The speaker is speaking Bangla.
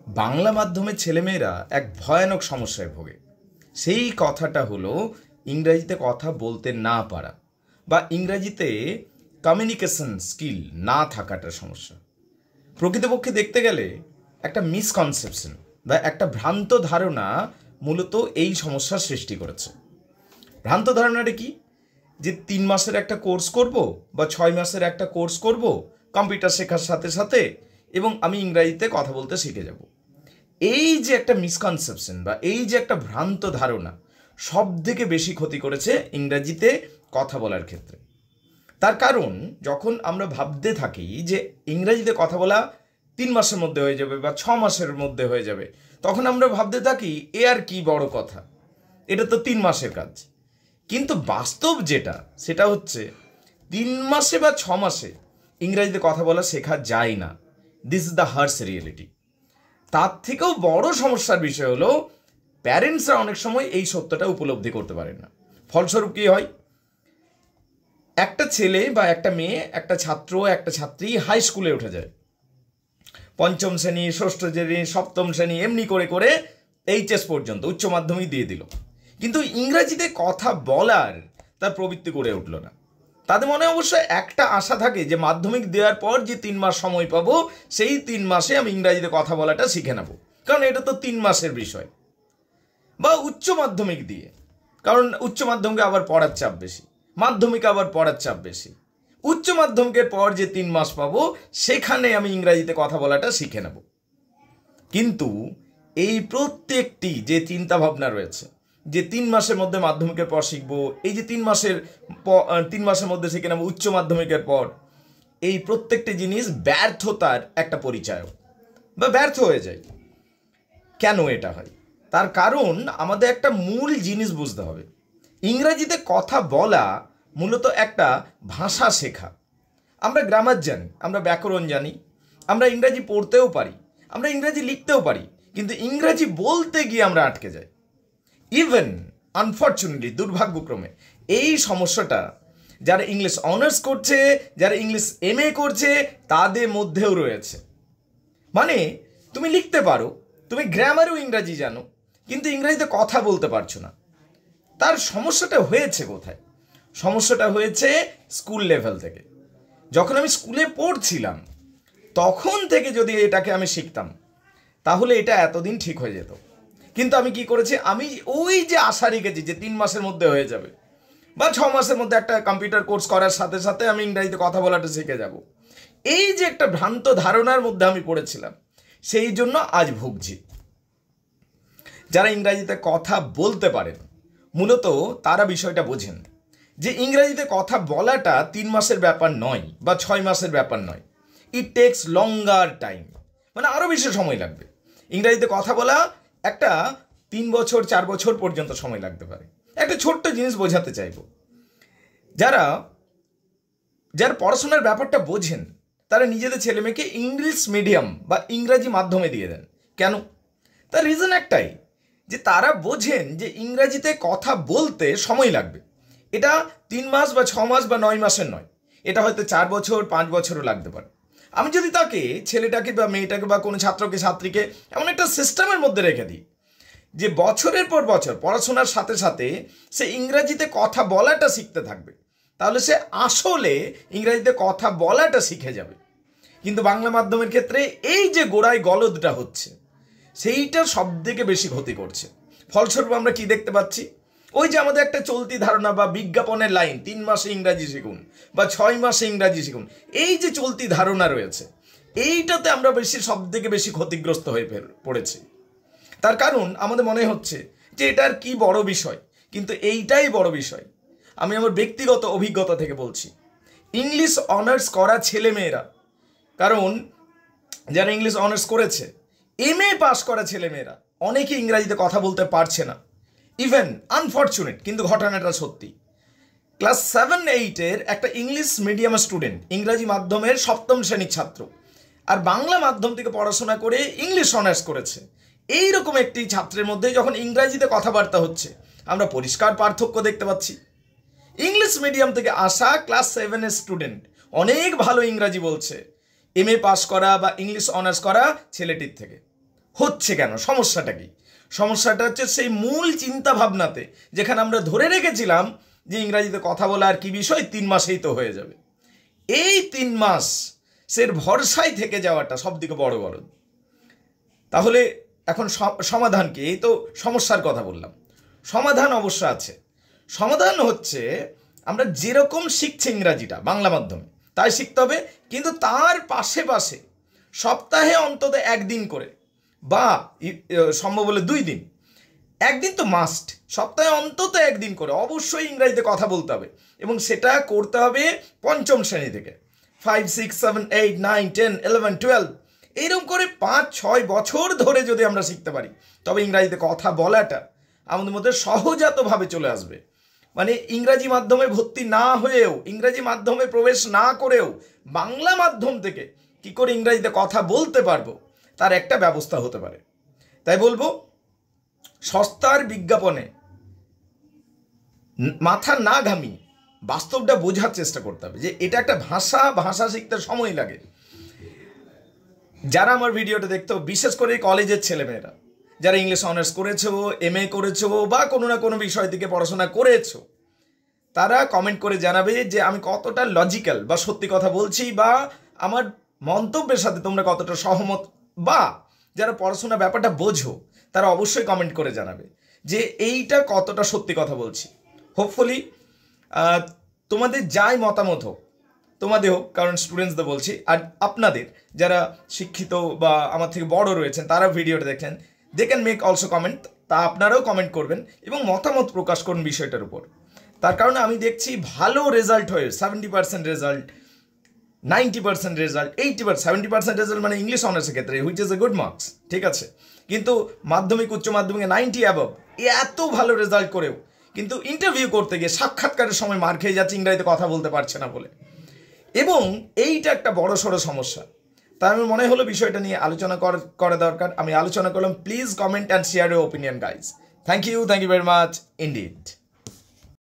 বাংলা মাধ্যমের ছেলেমেয়েরা এক ভয়ানক সমস্যায় ভোগে। সেই কথাটা হলো ইংরাজিতে কথা বলতে না পারা বা ইংরাজিতে কমিউনিকেশন স্কিল না থাকাটা সমস্যা। প্রকৃতপক্ষে দেখতে গেলে একটা মিসকনসেপশন বা একটা ভ্রান্ত ধারণা মূলত এই সমস্যার সৃষ্টি করেছে। ভ্রান্ত ধারণাটা কি? যে 3 মাসের একটা কোর্স করব বা 6 মাসের একটা কোর্স করব কম্পিউটার শেখার সাথে সাথে, এবং আমি ইংরাজিতে কথা বলতে শিখে যাব। এই যে একটা মিসকনসেপশন বা এই যে একটা ভ্রান্ত ধারণা সব থেকে বেশি ক্ষতি করেছে ইংরাজিতে কথা বলার ক্ষেত্রে। তার কারণ যখন আমরা ভাবতে থাকি যে ইংরাজিতে কথা বলা 3 মাসের মধ্যে হয়ে যাবে বা 6 মাসের মধ্যে হয়ে যাবে, তখন আমরা ভাবতে থাকি এ আর কি বড় কথা, এটা তো 3 মাসের কাজ। কিন্তু বাস্তব যেটা সেটা হচ্ছে 3 মাসে বা 6 মাসে ইংরাজিতে কথা বলা শেখা যায় না। This is the harsh reality. তার থেকেও বড় সমস্যার বিষয় হলো প্যারেন্টসরা অনেক সময় এই সত্যটা উপলব্ধি করতে পারেন না। ফলস্বরূপ কী হয়? একটা ছেলে বা একটা মেয়ে, একটা ছাত্র একটা ছাত্রী হাই স্কুলে উঠে যায়, 5ম শ্রেণী, 6ষ্ঠ শ্রেণী, 7ম শ্রেণী, এমনি করে করে এইচএস পর্যন্ত উচ্চ মাধ্যমিক দিয়ে দিল, কিন্তু ইংরাজিতে কথা বলার তার প্রবৃত্তি করে উঠল না। তাদের মনে অবশ্য একটা আশা থাকে যে মাধ্যমিক দেওয়ার পর যে 3 মাস সময় পাবো, সেই 3 মাসে আমি ইংরাজিতে কথা বলাটা শিখে নেব, কারণ এটা তো 3 মাসের বিষয়। বা উচ্চ মাধ্যমিক দিয়ে, কারণ উচ্চ মাধ্যমিকে আবার পড়ার চাপ বেশি, মাধ্যমিকে আবার পড়ার চাপ বেশি, উচ্চ মাধ্যমিকের পর যে 3 মাস পাবো সেখানে আমি ইংরাজিতে কথা বলাটা শিখে নেব। কিন্তু এই প্রত্যেকটি যে চিন্তা ভাবনা রয়েছে যে 3 মাসের মধ্যে মাধ্যমিকের পর শিখবো, এই যে 3 মাসের মধ্যে শিখে নেবো উচ্চ মাধ্যমিকের পর, এই প্রত্যেকটি জিনিস ব্যর্থতার একটা পরিচয় বা ব্যর্থ হয়ে যায়। কেন এটা হয়? তার কারণ আমাদের একটা মূল জিনিস বুঝতে হবে। ইংরাজিতে কথা বলা মূলত একটা ভাষা শেখা। আমরা গ্রামার জানি, আমরা ব্যাকরণ জানি, আমরা ইংরাজি পড়তেও পারি, আমরা ইংরাজি লিখতেও পারি, কিন্তু ইংরাজি বলতে গিয়ে আমরা আটকে যাই। ইভেন আনফর্চুনেটলি, দুর্ভাগ্যক্রমে এই সমস্যাটা যারা ইংলিশ অনার্স করছে, যারা ইংলিশ এমএ করছে, তাদের মধ্যেও রয়েছে। মানে তুমি লিখতে পারো, তুমি গ্রামারও ইংরাজি জানো, কিন্তু ইংরাজিতে কথা বলতে পারছো না। তার সমস্যাটা হয়েছে কোথায়? সমস্যাটা হয়েছে স্কুল লেভেল থেকে। যখন আমি স্কুলে পড়ছিলাম তখন থেকে যদি এটাকে আমি শিখতাম তাহলে এটা এতদিন ঠিক হয়ে যেত। কিন্তু আমি কি করেছি? আমি ওই যে আশা রেখেছি যে 3 মাসের মধ্যে হয়ে যাবে বা 6 মাসের মধ্যে একটা কম্পিউটার কোর্স করার সাথে সাথে আমি ইংরাজিতে কথা বলাটা শিখে যাব, এই যে একটা ভ্রান্ত ধারণার মধ্যে আমি পড়েছিলাম, সেই জন্য আজ ভুগছি। যারা ইংরাজিতে কথা বলতে পারেন মূলত তারা বিষয়টা বোঝেন যে ইংরাজিতে কথা বলাটা 3 মাসের ব্যাপার নয় বা 6 মাসের ব্যাপার নয়। ইট টেক্স লঙ্গার টাইম, মানে আরও বেশি সময় লাগবে। ইংরাজিতে কথা বলা একটা 3 বছর 4 বছর পর্যন্ত সময় লাগতে পারে। একটা ছোট্ট জিনিস বোঝাতে চাইব, যারা পড়াশোনার ব্যাপারটা বোঝেন তারা নিজেদের ছেলেমেয়েকে ইংলিশ মিডিয়াম বা ইংরাজি মাধ্যমে দিয়ে দেন। কেন? তার রিজন একটাই, যে তারা বোঝেন যে ইংরাজিতে কথা বলতে সময় লাগবে। এটা 3 মাস বা 6 মাস বা 9 মাসের নয়, এটা হয়তো 4 বছর 5 বছরও লাগতে পারে। আমি যদি তাকে, ছেলেটাকে বা মেয়েটাকে বা কোনো ছাত্রকে ছাত্রীকে এমন একটা সিস্টেমের মধ্যে রেখে দিই যে বছরের পর বছর পড়াশোনার সাথে সাথে সে ইংরাজিতে কথা বলাটা শিখতে থাকবে, তাহলে সে আসলে ইংরাজিতে কথা বলাটা শিখে যাবে। কিন্তু বাংলা মাধ্যমের ক্ষেত্রে এই যে গোড়ায় গলদটা হচ্ছে, সেইটা সব থেকে বেশি ক্ষতি করছে। ফলস্বরূপ আমরা কি দেখতে পাচ্ছি? ওই যে আমাদের একটা চলতি ধারণা বা বিজ্ঞাপনের লাইন, 3 মাসে ইংরাজি শিখুন বা 6 মাসে ইংরাজি শিখুন, এই যে চলতি ধারণা রয়েছে, এইটাতে আমরা সব থেকে বেশি ক্ষতিগ্রস্ত হয়ে পড়েছি। তার কারণ আমাদের মনে হচ্ছে যে এটার কি বড় বিষয়, কিন্তু এইটাই বড় বিষয়। আমি আমার ব্যক্তিগত অভিজ্ঞতা থেকে বলছি, ইংলিশ অনার্স করা ছেলেমেয়েরা, কারণ যারা ইংলিশ অনার্স করেছে, এমএ পাস করা ছেলেমেয়েরা অনেকে ইংরাজিতে কথা বলতে পারছে না। ইভেন আনফর্চুনেট, কিন্তু ঘটনাটা সত্যি। ক্লাস 7-8-এর একটা ইংলিশ মিডিয়াম স্টুডেন্ট, ইংরাজি মাধ্যমের 7ম শ্রেণীর ছাত্র, আর বাংলা মাধ্যম থেকে পড়াশোনা করে ইংলিশ অনার্স করেছে, এইরকম একটি ছাত্রের মধ্যে যখন ইংরাজিতে কথাবার্তা হচ্ছে, আমরা পরিষ্কার পার্থক্য দেখতে পাচ্ছি। ইংলিশ মিডিয়াম থেকে আসা ক্লাস 7-এর স্টুডেন্ট অনেক ভালো ইংরাজি বলছে এমএ পাস করা বা ইংলিশ অনার্স করা ছেলেটির থেকে। হচ্ছে কেন, সমস্যাটা কি? সমস্যাটা হচ্ছে সেই মূল চিন্তা ভাবনাতে, যেখানে আমরা ধরে রেখেছিলাম যে ইংরাজিতে কথা বলা আর কি বিষয়, 3 মাসেই তো হয়ে যাবে। এই 3 মাসের ভরসায় থেকে যাওয়াটা সব থেকে বড় গলদ। তাহলে এখন সমাধান কি? এই তো সমস্যার কথা বললাম, সমাধান অবশ্য আছে। সমাধান হচ্ছে আমরা যেরকম শিখছি ইংরাজিটা বাংলা মাধ্যমে তাই শিখতে হবে, কিন্তু তার পাশে পাশে সপ্তাহে অন্তত 1 দিন করে, বা সম্ভব হলে 2 দিন, 1 দিন তো মাস্ট, সপ্তাহে অন্তত 1 দিন করে অবশ্যই ইংরাজিতে কথা বলতে হবে। এবং সেটা করতে হবে 5ম শ্রেণী থেকে, 5, 6, 7, 8, 9, 10, 11, 12 এইরকম করে 5-6 বছর ধরে যদি আমরা শিখতে পারি, তবে ইংরাজিতে কথা বলাটা আমাদের মধ্যে সহজাতভাবে চলে আসবে। মানে ইংরাজি মাধ্যমে ভর্তি না হয়েও, ইংরাজি মাধ্যমে প্রবেশ না করেও বাংলা মাধ্যম থেকে কি করে ইংরাজিতে কথা বলতে পারবো তার একটা ব্যবস্থা হতে পারে। তাই বলবো, সস্তার বিজ্ঞাপনে মাথা না ঘামিয়ে বাস্তবটা বোঝার চেষ্টা করতে হবে যে এটা একটা ভাষা শিখতে সময় লাগে। যারা আমার ভিডিওটা দেখতো, বিশেষ করে কলেজের ছেলেমেয়েরা যারা ইংলিশ অনার্স করেছো, MA করেছো, বা কোনো না কোনো বিষয় থেকে পড়াশোনা করেছো, তারা কমেন্ট করে জানাবে যে আমি কতটা লজিক্যাল বা সত্যি কথা বলছি, বা আমার মন্তব্যের সাথে তোমরা কতটা সহমত, বা যারা পড়াশোনার ব্যাপারটা বোঝো তারা অবশ্যই কমেন্ট করে জানাবে যে এইটা কতটা সত্যি কথা বলছি। হোপফুলি তোমাদের যাই মতামত হোক, তোমাদের হোক, কারণ স্টুডেন্টসদের বলছি, আর আপনাদের যারা শিক্ষিত বা আমার থেকে বড় রয়েছেন তারা ভিডিওটা দেখেন, they can make also comment, তা আপনারাও কমেন্ট করবেন এবং মতামত প্রকাশ করুন বিষয়টার উপর। তার কারণে আমি দেখছি ভালো রেজাল্ট হয়ে 70% রেজাল্ট, 90% রেজাল্ট, 80%, 70% রেজাল্ট মানে ইংলিশ অনার্সের ক্ষেত্রে, which is a good marks, ঠিক আছে। কিন্তু মাধ্যমিক উচ্চ মাধ্যমিকে 90 অ্যাবভ, এত ভালো রেজাল্ট করেও কিন্তু ইন্টারভিউ করতে গিয়ে সাক্ষাৎকারের সময় মার খেয়ে যাচ্ছে ইংরাজিতে কথা বলতে পারছে না বলে। এবং এইটা একটা বড় সড়ো সমস্যা। তাই আমার মনে হলো বিষয়টা নিয়ে আলোচনা করা দরকার। আমি আলোচনা করলাম। Please comment and share your opinion guys. Thank you very much indeed.